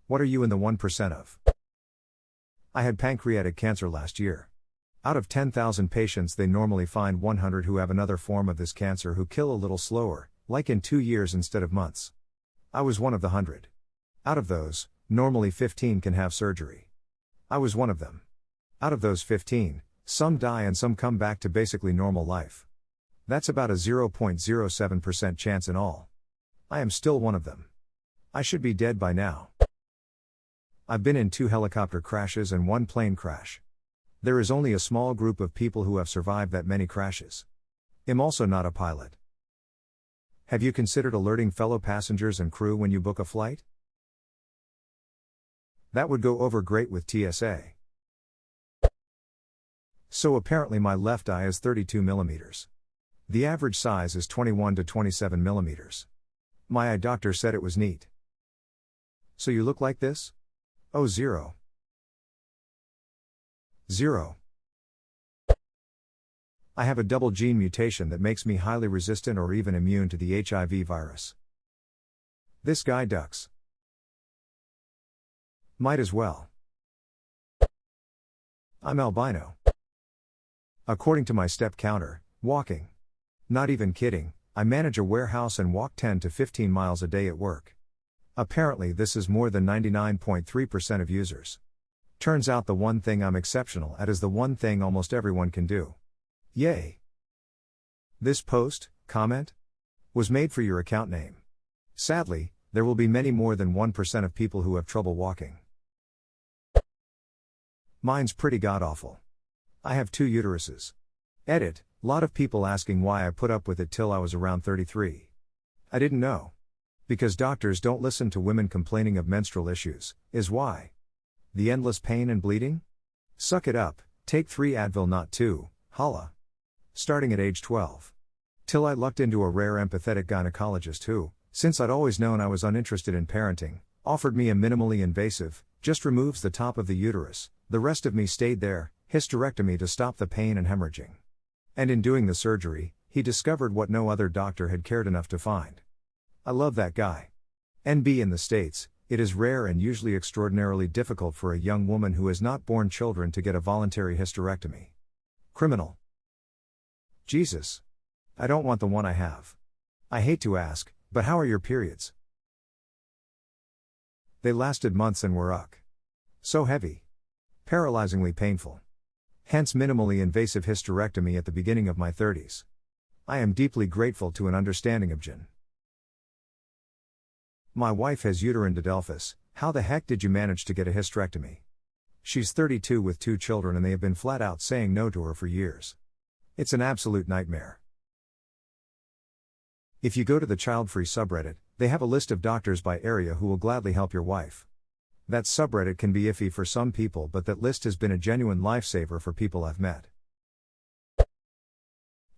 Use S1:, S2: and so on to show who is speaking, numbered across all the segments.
S1: What are you in the 1% of? I had pancreatic cancer last year. Out of 10,000 patients, they normally find 100 who have another form of this cancer who kill a little slower, like in 2 years instead of months. I was one of the 100. Out of those, normally 15 can have surgery. I was one of them. Out of those 15, some die and some come back to basically normal life. That's about a 0.07% chance in all. I am still one of them. I should be dead by now. I've been in 2 helicopter crashes and 1 plane crash. There is only a small group of people who have survived that many crashes. I'm also not a pilot. Have you considered alerting fellow passengers and crew when you book a flight? That would go over great with TSA. So apparently my left eye is 32 millimeters. The average size is 21 to 27 millimeters. My eye doctor said it was neat. So you look like this? Oh, 0. 0. I have a double gene mutation that makes me highly resistant or even immune to the HIV virus. This guy ducks. Might as well. I'm albino. According to my step counter, walking. Not even kidding, I manage a warehouse and walk 10 to 15 miles a day at work. Apparently this is more than 99.3% of users. Turns out the one thing I'm exceptional at is the one thing almost everyone can do. Yay! This post, comment, was made for your account name. Sadly, there will be many more than 1% of people who have trouble walking. Mine's pretty god-awful. I have 2 uteruses. Edit, lot of people asking why I put up with it till I was around 33. I didn't know. Because doctors don't listen to women complaining of menstrual issues, is why. The endless pain and bleeding? Suck it up, take 3 Advil not 2, holla. Starting at age 12. Till I lucked into a rare empathetic gynecologist who, since I'd always known I was uninterested in parenting, offered me a minimally invasive, just removes the top of the uterus, the rest of me stayed there, hysterectomy to stop the pain and hemorrhaging. And in doing the surgery, he discovered what no other doctor had cared enough to find. I love that guy. NB in the States, it is rare and usually extraordinarily difficult for a young woman who has not born children to get a voluntary hysterectomy. Criminal. Jesus. I don't want the one I have. I hate to ask, but how are your periods? They lasted months and were so heavy. Paralyzingly painful. Hence minimally invasive hysterectomy at the beginning of my 30s. I am deeply grateful to an understanding of Jen. My wife has uterine didelphys. How the heck did you manage to get a hysterectomy? She's 32 with 2 children and they have been flat out saying no to her for years. It's an absolute nightmare. If you go to the child-free subreddit, they have a list of doctors by area who will gladly help your wife. That subreddit can be iffy for some people, but that list has been a genuine lifesaver for people I've met.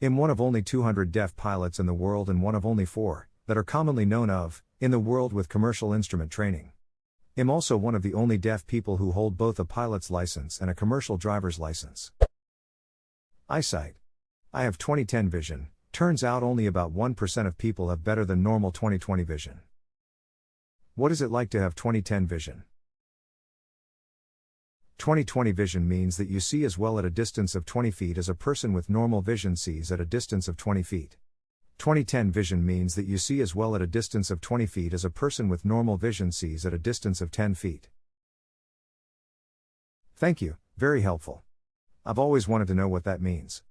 S1: I'm one of only 200 deaf pilots in the world and one of only 4, that are commonly known of, in the world with commercial instrument training. I'm also one of the only deaf people who hold both a pilot's license and a commercial driver's license. Eyesight. I have 20/10 vision, turns out only about 1% of people have better than normal 20/20 vision. What is it like to have 20/10 vision? 20/20 vision means that you see as well at a distance of 20 feet as a person with normal vision sees at a distance of 20 feet. 20/10 vision means that you see as well at a distance of 20 feet as a person with normal vision sees at a distance of 10 feet. Thank you, very helpful. I've always wanted to know what that means.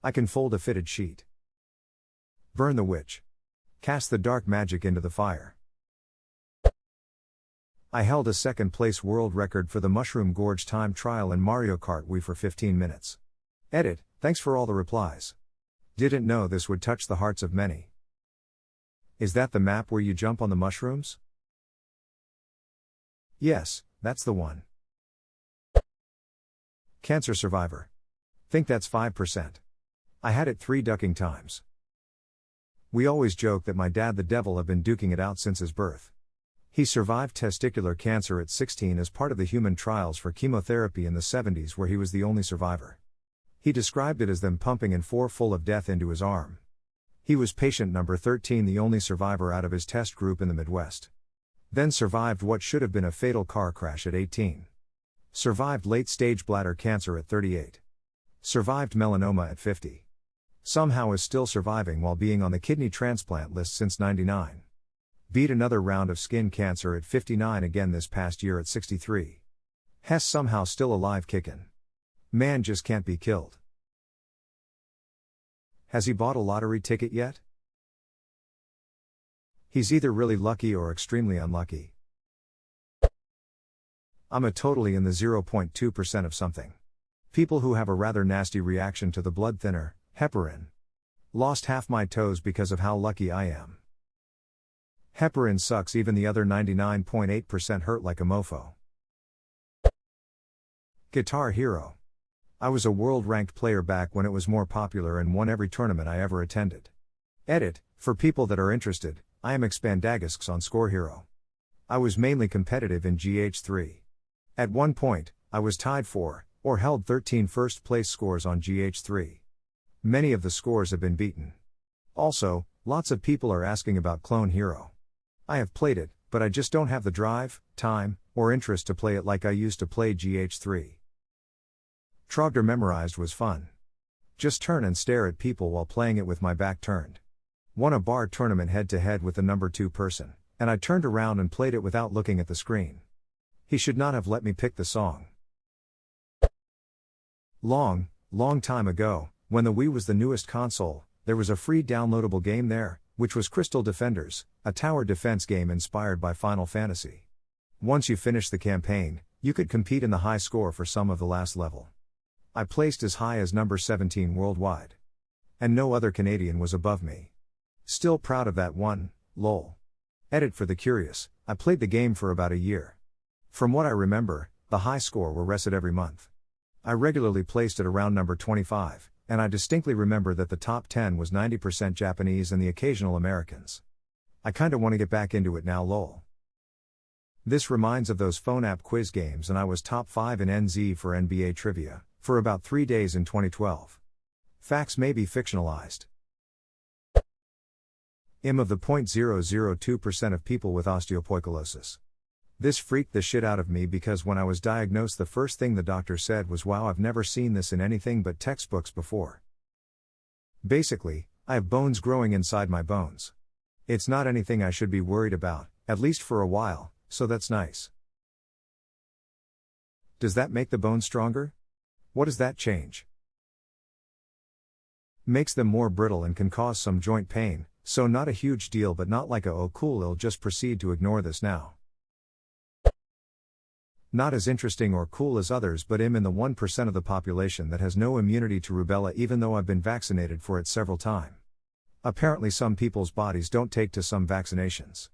S1: I can fold a fitted sheet. Burn the witch. Cast the dark magic into the fire. I held a 2nd place world record for the Mushroom Gorge time trial in Mario Kart Wii for 15 minutes. Edit, thanks for all the replies. Didn't know this would touch the hearts of many. Is that the map where you jump on the mushrooms? Yes, that's the one. Cancer survivor. Think that's 5%. I had it 3 ducking times. We always joke that my dad the devil have been duking it out since his birth. He survived testicular cancer at 16 as part of the human trials for chemotherapy in the 70s where he was the only survivor. He described it as them pumping an 4 full of death into his arm. He was patient number 13, the only survivor out of his test group in the Midwest. Then survived what should have been a fatal car crash at 18. Survived late-stage bladder cancer at 38. Survived melanoma at 50. Somehow is still surviving while being on the kidney transplant list since 99. Beat another round of skin cancer at 59 again this past year at 63. Hess somehow still alive kickin'. Man just can't be killed. Has he bought a lottery ticket yet? He's either really lucky or extremely unlucky. I'm a totally in the 0.2% of something. People who have a rather nasty reaction to the blood thinner, heparin. Lost half my toes because of how lucky I am. Heparin sucks, even the other 99.8% hurt like a mofo. Guitar Hero. I was a world-ranked player back when it was more popular and won every tournament I ever attended. Edit, for people that are interested, I am Expandagisks on Score Hero. I was mainly competitive in GH3. At one point, I was tied for, or held 13 first-place scores on GH3. Many of the scores have been beaten. Also, lots of people are asking about Clone Hero. I have played it, but I just don't have the drive, time, or interest to play it like I used to play GH3. Trogdor Memorized was fun. Just turn and stare at people while playing it with my back turned. Won a bar tournament head-to-head with the number 2 person, and I turned around and played it without looking at the screen. He should not have let me pick the song. Long time ago, when the Wii was the newest console, there was a free downloadable game there, which was Crystal Defenders, a tower defense game inspired by Final Fantasy. Once you finished the campaign, you could compete in the high score for some of the last level. I placed as high as number 17 worldwide. And no other Canadian was above me. Still proud of that one, lol. Edit for the curious, I played the game for about a year. From what I remember, the high score were reset every month. I regularly placed it around number 25, and I distinctly remember that the top 10 was 90% Japanese and the occasional Americans. I kinda wanna get back into it now, lol. This reminds of those phone app quiz games, and I was top 5 in NZ for NBA trivia, for about 3 days in 2012. Facts may be fictionalized. I'm of the 0.002% of people with osteoporosis. This freaked the shit out of me because when I was diagnosed, the first thing the doctor said was, "Wow, I've never seen this in anything but textbooks before." Basically, I have bones growing inside my bones. It's not anything I should be worried about, at least for a while, so that's nice. Does that make the bones stronger? What does that change? Makes them more brittle and can cause some joint pain, so not a huge deal, but not like a "oh cool, I'll just proceed to ignore this now." Not as interesting or cool as others, but I'm in the 1% of the population that has no immunity to rubella, even though I've been vaccinated for it several times. Apparently some people's bodies don't take to some vaccinations.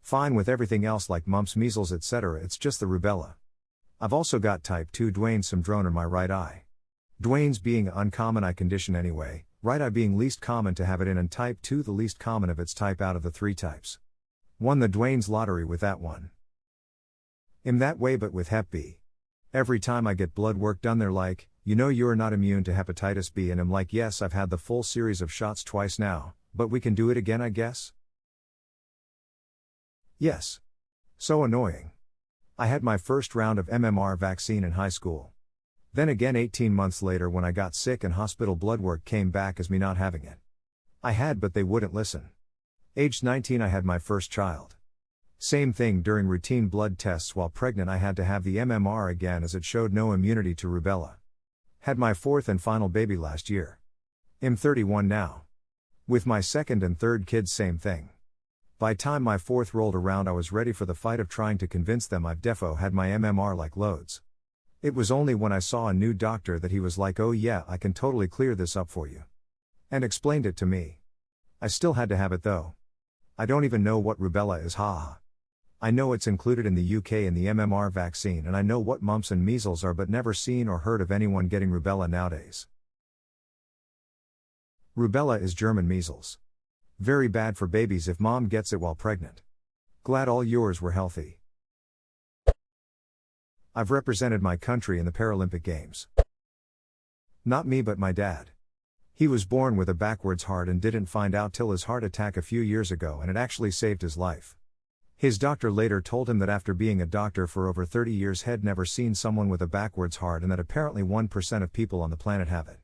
S1: Fine with everything else like mumps, measles, etc., it's just the rubella. I've also got type 2 Duane's syndrome in my right eye. Duane's being an uncommon eye condition anyway, right eye being least common to have it in, and type 2 the least common of its type out of the 3 types. Won the Duane's lottery with that one. I'm that way but with Hep B. Every time I get blood work done they're like, "You are not immune to hepatitis B," and I'm like, "Yes, I've had the full series of shots twice now, but we can do it again, I guess?" Yes. So annoying. I had my first round of MMR vaccine in high school. Then again 18 months later when I got sick and hospital blood work came back as me not having it. I had, but they wouldn't listen. Aged 19 I had my first child. Same thing during routine blood tests while pregnant, I had to have the MMR again as it showed no immunity to rubella. Had my fourth and final baby last year. I'm 31 now. With my second and third kids same thing. By time my fourth rolled around I was ready for the fight of trying to convince them I've defo had my MMR like loads. It was only when I saw a new doctor that he was like, "Oh yeah, I can totally clear this up for you." And explained it to me. I still had to have it though. I don't even know what rubella is, haha. I know it's included in the UK in the MMR vaccine, and I know what mumps and measles are, but never seen or heard of anyone getting rubella nowadays. Rubella is German measles. Very bad for babies if mom gets it while pregnant. Glad all yours were healthy. I've represented my country in the Paralympic Games. Not me but my dad. He was born with a backwards heart and didn't find out till his heart attack a few years ago, and it actually saved his life. His doctor later told him that after being a doctor for over 30 years, had never seen someone with a backwards heart, and that apparently 1% of people on the planet have it.